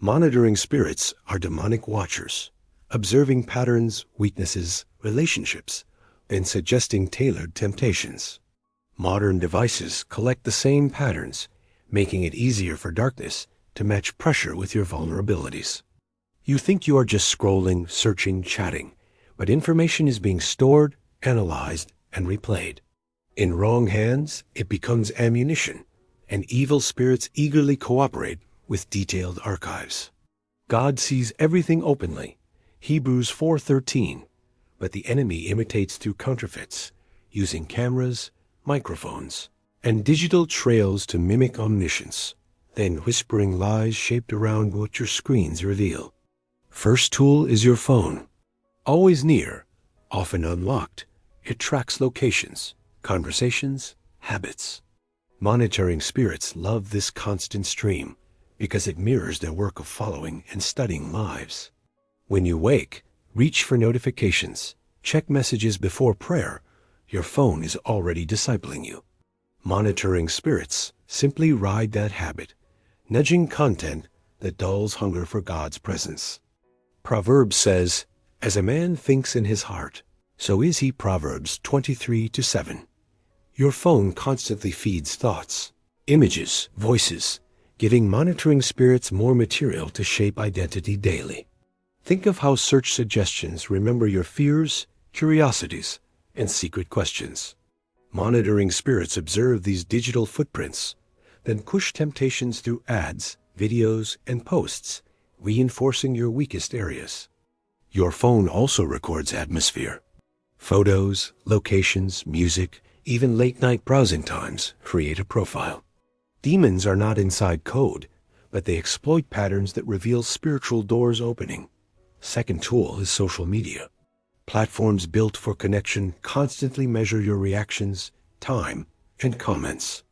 Monitoring spirits are demonic watchers, observing patterns, weaknesses, relationships, and suggesting tailored temptations. Modern devices collect the same patterns, making it easier for darkness to match pressure with your vulnerabilities. You think you are just scrolling, searching, chatting, but information is being stored, analyzed, and replayed. In wrong hands, it becomes ammunition, and evil spirits eagerly cooperate with detailed archives. God sees everything openly, Hebrews 4:13, but the enemy imitates through counterfeits, using cameras, microphones, and digital trails to mimic omniscience, then whispering lies shaped around what your screens reveal. First tool is your phone. Always near, often unlocked, it tracks locations, conversations, habits. Monitoring spirits love this constant stream because it mirrors their work of following and studying lives. When you wake, reach for notifications, check messages before prayer. Your phone is already discipling you. Monitoring spirits simply ride that habit, nudging content that dulls hunger for God's presence. Proverbs says, "As a man thinks in his heart, so is he." Proverbs 23:7. Your phone constantly feeds thoughts, images, voices, giving monitoring spirits more material to shape identity daily. Think of how search suggestions remember your fears, curiosities, and secret questions. Monitoring spirits observe these digital footprints, then push temptations through ads, videos, and posts, reinforcing your weakest areas. Your phone also records atmosphere. Photos, locations, music, even late-night browsing times create a profile. Demons are not inside code, but they exploit patterns that reveal spiritual doors opening. Second tool is social media. Platforms built for connection constantly measure your reactions, time, and comments.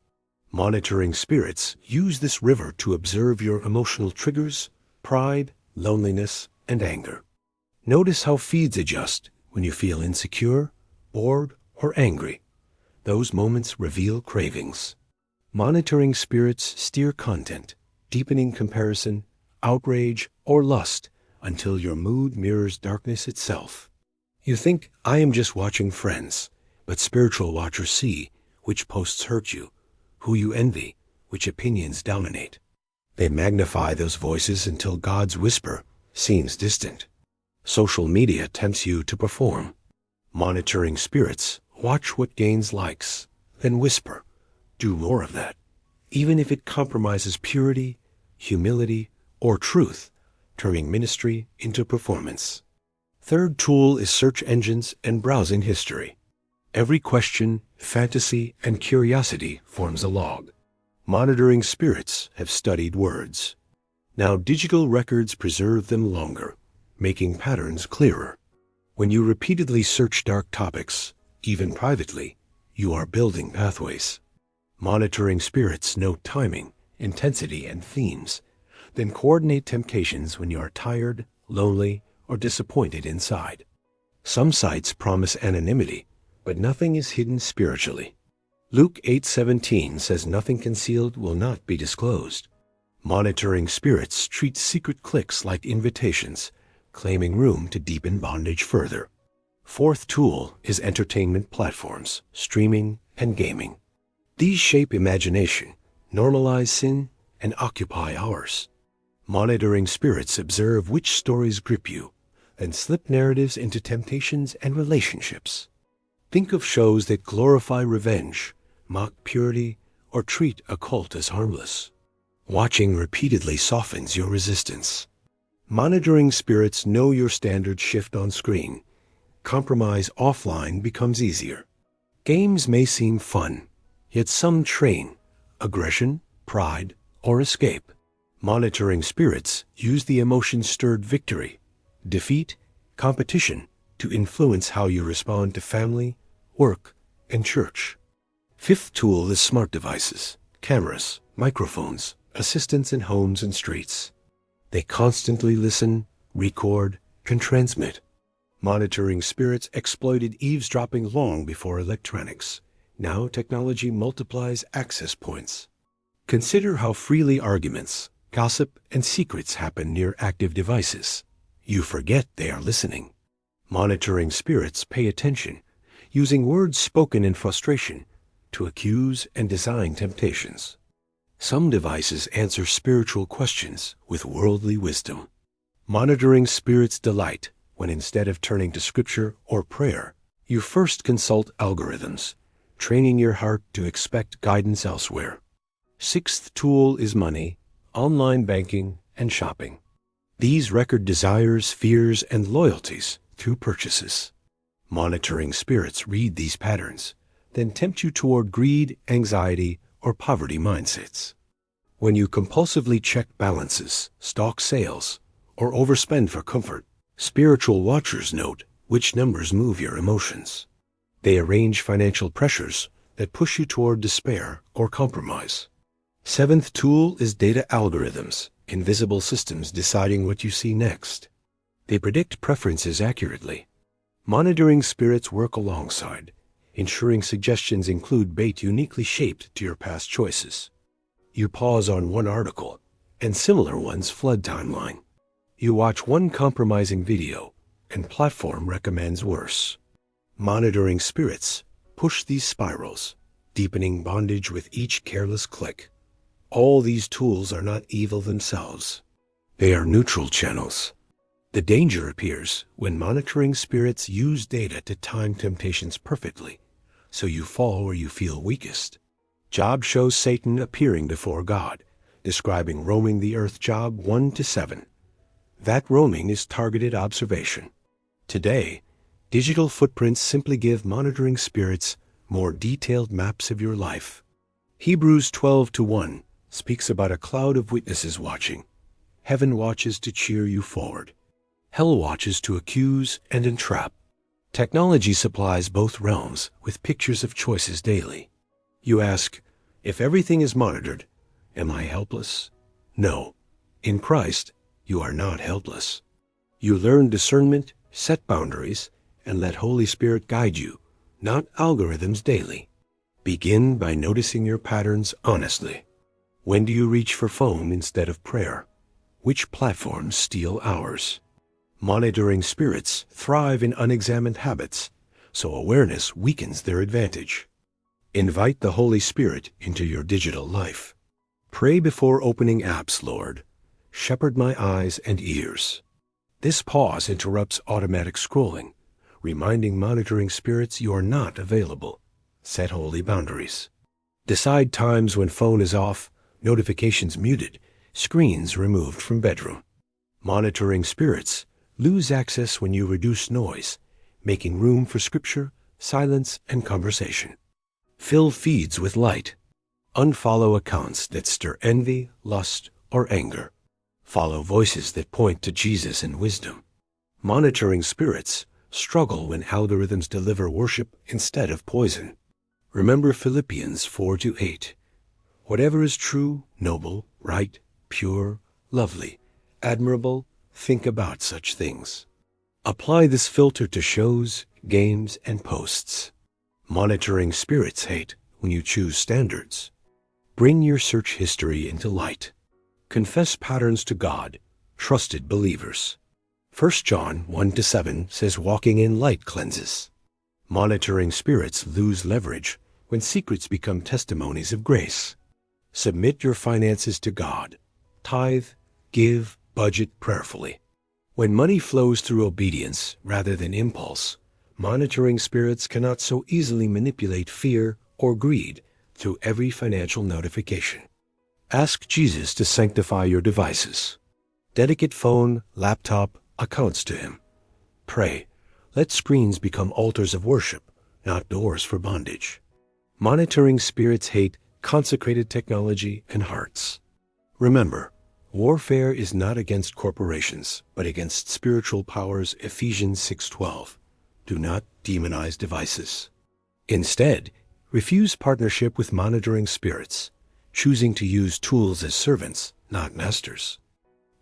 Monitoring spirits use this river to observe your emotional triggers, pride, loneliness, and anger. Notice how feeds adjust when you feel insecure, bored, or angry. Those moments reveal cravings. Monitoring spirits steer content, deepening comparison, outrage, or lust until your mood mirrors darkness itself. You think, "I am just watching friends," but spiritual watchers see which posts hurt you, who you envy, which opinions dominate. They magnify those voices until God's whisper seems distant. Social media tempts you to perform. Monitoring spirits watch what gains likes, then whisper, "Do more of that," even if it compromises purity, humility, or truth, turning ministry into performance. Third tool is search engines and browsing history. Every question, fantasy, and curiosity forms a log. Monitoring spirits have studied words. Now digital records preserve them longer, making patterns clearer. When you repeatedly search dark topics, even privately, you are building pathways. Monitoring spirits know timing, intensity, and themes, then coordinate temptations when you are tired, lonely, or disappointed inside. Some sites promise anonymity, but nothing is hidden spiritually. Luke 8:17 says nothing concealed will not be disclosed. Monitoring spirits treat secret clicks like invitations, claiming room to deepen bondage further. Fourth tool is entertainment platforms, streaming, and gaming. These shape imagination, normalize sin, and occupy hours. Monitoring spirits observe which stories grip you, and slip narratives into temptations and relationships. Think of shows that glorify revenge, mock purity, or treat a cult as harmless. Watching repeatedly softens your resistance. Monitoring spirits know your standards shift on screen. Compromise offline becomes easier. Games may seem fun, yet some train aggression, pride, or escape. Monitoring spirits use the emotion-stirred victory, defeat, competition to influence how you respond to family, work, and church. Fifth tool is smart devices, cameras, microphones, assistants in homes and streets. They constantly listen, record, and transmit. Monitoring spirits exploited eavesdropping long before electronics. Now technology multiplies access points. Consider how freely arguments, Gossip and secrets happen near active devices. You forget they are listening. Monitoring spirits pay attention, using words spoken in frustration to accuse and design temptations. Some devices answer spiritual questions with worldly wisdom. Monitoring spirits delight when instead of turning to scripture or prayer, you first consult algorithms, training your heart to expect guidance elsewhere. Sixth tool is money, online banking, and shopping. These record desires, fears, and loyalties through purchases. Monitoring spirits read these patterns, then tempt you toward greed, anxiety, or poverty mindsets. When you compulsively check balances, stalk sales, or overspend for comfort, spiritual watchers note which numbers move your emotions. They arrange financial pressures that push you toward despair or compromise. Seventh tool is data algorithms, invisible systems deciding what you see next. They predict preferences accurately. Monitoring spirits work alongside, ensuring suggestions include bait uniquely shaped to your past choices. You pause on one article, and similar ones flood timeline. You watch one compromising video, and platform recommends worse. Monitoring spirits push these spirals, deepening bondage with each careless click. All these tools are not evil themselves. They are neutral channels. The danger appears when monitoring spirits use data to time temptations perfectly, so you fall where you feel weakest. Job shows Satan appearing before God, describing roaming the earth. Job 1-7. That roaming is targeted observation. Today, digital footprints simply give monitoring spirits more detailed maps of your life. Hebrews 12-1 speaks about a cloud of witnesses watching. Heaven watches to cheer you forward. Hell watches to accuse and entrap. Technology supplies both realms with pictures of choices daily. You ask, if everything is monitored, am I helpless? No. In Christ, you are not helpless. You learn discernment, set boundaries, and let Holy Spirit guide you, not algorithms daily. Begin by noticing your patterns honestly. When do you reach for phone instead of prayer? Which platforms steal hours? Monitoring spirits thrive in unexamined habits, so awareness weakens their advantage. Invite the Holy Spirit into your digital life. Pray before opening apps, Lord. Shepherd my eyes and ears. This pause interrupts automatic scrolling, reminding monitoring spirits you are not available. Set holy boundaries. Decide times when phone is off, notifications muted, screens removed from bedroom. Monitoring spirits lose access when you reduce noise, making room for scripture, silence, and conversation. Fill feeds with light. Unfollow accounts that stir envy, lust, or anger. Follow voices that point to Jesus and wisdom. Monitoring spirits struggle when algorithms deliver worship instead of poison. Remember Philippians 4-8. Whatever is true, noble, right, pure, lovely, admirable, think about such things. Apply this filter to shows, games, and posts. Monitoring spirits hate when you choose standards. Bring your search history into light. Confess patterns to God, trusted believers. 1 John 1-7 says walking in light cleanses. Monitoring spirits lose leverage when secrets become testimonies of grace. Submit your finances to God. Tithe, give, budget prayerfully. When money flows through obedience rather than impulse, monitoring spirits cannot so easily manipulate fear or greed through every financial notification. Ask Jesus to sanctify your devices. Dedicate phone, laptop, accounts to Him. Pray, let screens become altars of worship, not doors for bondage. Monitoring spirits hate consecrated technology and hearts. Remember, warfare is not against corporations, but against spiritual powers. Ephesians 6:12. Do not demonize devices. Instead, refuse partnership with monitoring spirits, choosing to use tools as servants, not masters.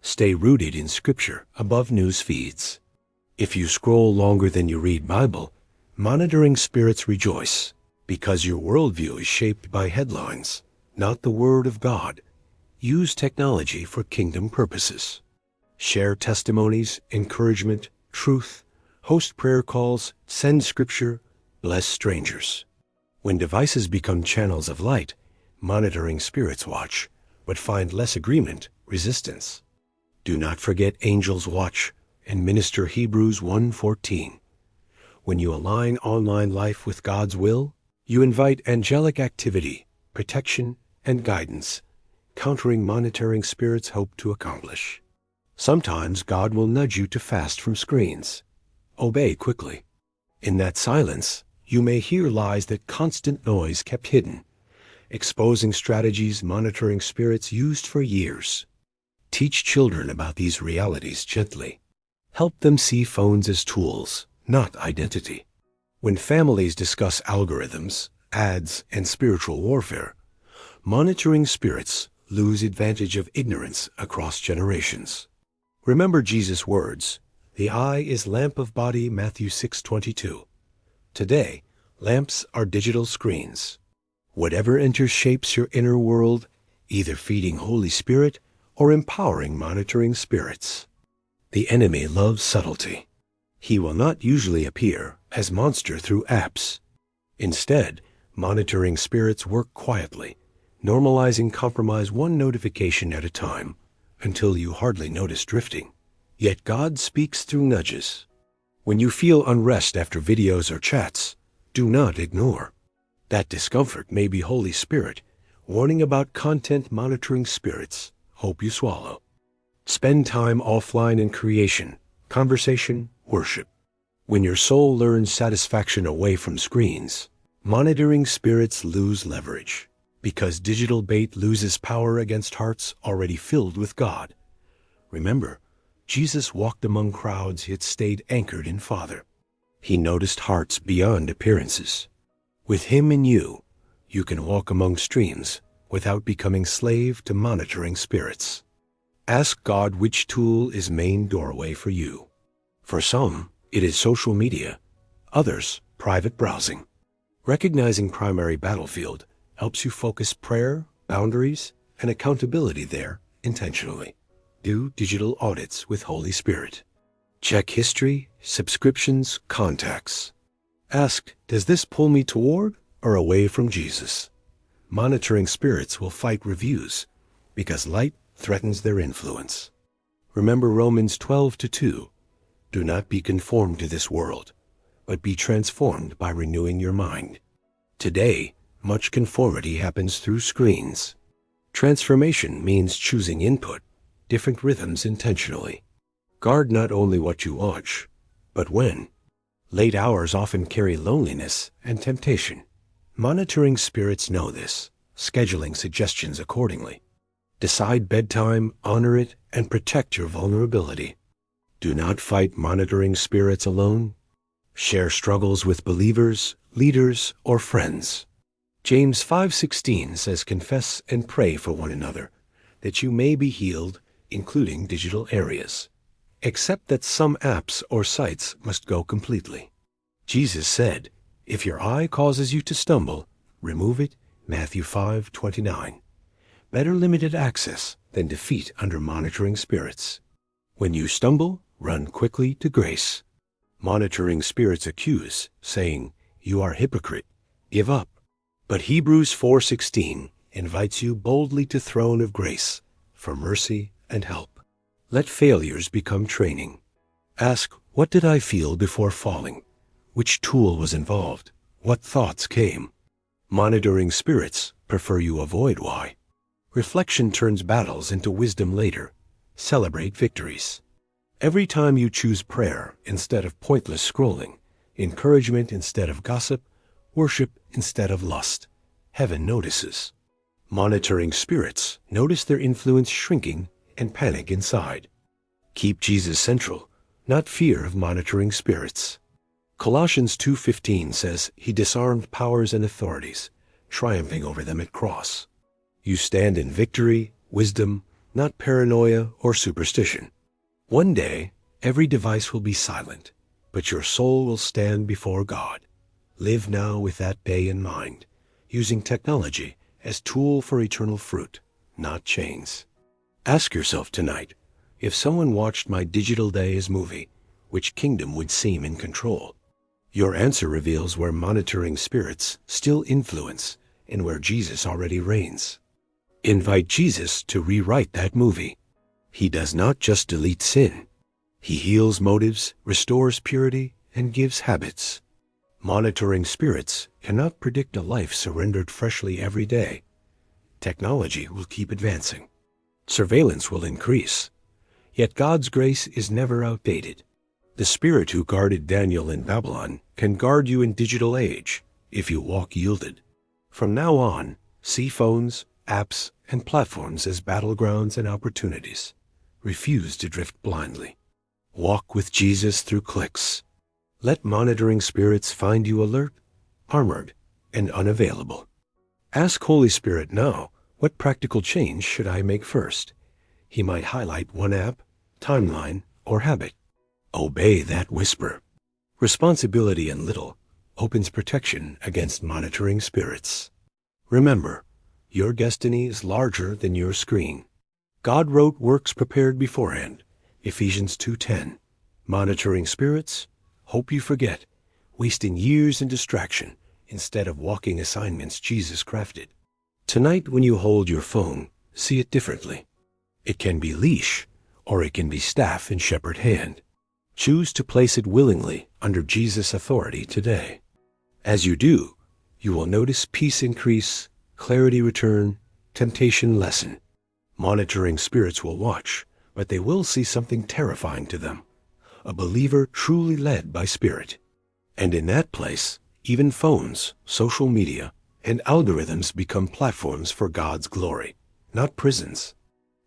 Stay rooted in Scripture above news feeds. If you scroll longer than you read Bible, monitoring spirits rejoice, because your worldview is shaped by headlines, not the Word of God. Use technology for kingdom purposes. Share testimonies, encouragement, truth, host prayer calls, send scripture, bless strangers. When devices become channels of light, monitoring spirits watch, but find less agreement, resistance. Do not forget angels watch and minister Hebrews 1:14. When you align online life with God's will, you invite angelic activity, protection, and guidance, countering monitoring spirits hope to accomplish. Sometimes God will nudge you to fast from screens. Obey quickly. In that silence, you may hear lies that constant noise kept hidden, exposing strategies monitoring spirits used for years. Teach children about these realities gently. Help them see phones as tools, not identity. When families discuss algorithms, ads, and spiritual warfare, monitoring spirits lose advantage of ignorance across generations. Remember Jesus' words, "The eye is lamp of body," Matthew 6:22. Today, lamps are digital screens. Whatever enters shapes your inner world, either feeding Holy Spirit or empowering monitoring spirits. The enemy loves subtlety. He will not usually appear as monster through apps. Instead, monitoring spirits work quietly, normalizing compromise one notification at a time until you hardly notice drifting. Yet God speaks through nudges. When you feel unrest after videos or chats, do not ignore. That discomfort may be Holy Spirit warning about content monitoring spirits hope you swallow. Spend time offline in creation, conversation, worship. When your soul learns satisfaction away from screens, monitoring spirits lose leverage, because digital bait loses power against hearts already filled with God. Remember, Jesus walked among crowds yet stayed anchored in Father. He noticed hearts beyond appearances. With Him in you, you can walk among streams without becoming slave to monitoring spirits. Ask God which tool is main doorway for you. For some, it is social media. Others, private browsing. Recognizing primary battlefield helps you focus prayer, boundaries, and accountability there intentionally. Do digital audits with Holy Spirit. Check history, subscriptions, contacts. Ask, does this pull me toward or away from Jesus? Monitoring spirits will fight reviews because light threatens their influence. Remember Romans 12:2. Do not be conformed to this world, but be transformed by renewing your mind. Today, much conformity happens through screens. Transformation means choosing input, different rhythms intentionally. Guard not only what you watch, but when. Late hours often carry loneliness and temptation. Monitoring spirits know this, scheduling suggestions accordingly. Decide bedtime, honor it, and protect your vulnerability. Do not fight monitoring spirits alone. Share struggles with believers, leaders, or friends. James 5:16 says, confess and pray for one another, that you may be healed, including digital areas. Except that some apps or sites must go completely. Jesus said, if your eye causes you to stumble, remove it, Matthew 5:29. Better limited access than defeat under monitoring spirits. When you stumble, run quickly to grace. Monitoring spirits accuse, saying, you are hypocrite, give up. But Hebrews 4:16 invites you boldly to throne of grace for mercy and help. Let failures become training. Ask, what did I feel before falling? Which tool was involved? What thoughts came? Monitoring spirits prefer you avoid why. Reflection turns battles into wisdom later. Celebrate victories. Every time you choose prayer instead of pointless scrolling, encouragement instead of gossip, worship instead of lust, heaven notices. Monitoring spirits notice their influence shrinking and panic inside. Keep Jesus central, not fear of monitoring spirits. Colossians 2:15 says he disarmed powers and authorities, triumphing over them at cross. You stand in victory, wisdom, not paranoia or superstition. One day, every device will be silent, but your soul will stand before God. Live now with that day in mind, using technology as tool for eternal fruit, not chains. Ask yourself tonight, if someone watched my Digital Days movie, which kingdom would seem in control? Your answer reveals where monitoring spirits still influence and where Jesus already reigns. Invite Jesus to rewrite that movie. He does not just delete sin. He heals motives, restores purity, and gives habits. Monitoring spirits cannot predict a life surrendered freshly every day. Technology will keep advancing. Surveillance will increase. Yet God's grace is never outdated. The Spirit who guarded Daniel in Babylon can guard you in digital age if you walk yielded. From now on, see phones, apps, and platforms as battlegrounds and opportunities. Refuse to drift blindly. Walk with Jesus through clicks. Let monitoring spirits find you alert, armored, and unavailable. Ask Holy Spirit now, what practical change should I make first? He might highlight one app, timeline, or habit. Obey that whisper. Responsibility in little opens protection against monitoring spirits. Remember, your destiny is larger than your screen. God wrote works prepared beforehand. Ephesians 2:10. Monitoring spirits, hope you forget, wasting years in distraction instead of walking assignments Jesus crafted. Tonight when you hold your phone, see it differently. It can be leash, or it can be staff in shepherd hand. Choose to place it willingly under Jesus' authority today. As you do, you will notice peace increase, clarity return, temptation lessen. Monitoring spirits will watch, but they will see something terrifying to them. A believer truly led by Spirit. And in that place, even phones, social media, and algorithms become platforms for God's glory, not prisons.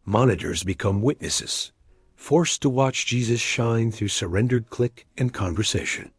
Monitors become witnesses, forced to watch Jesus shine through surrendered click and conversation.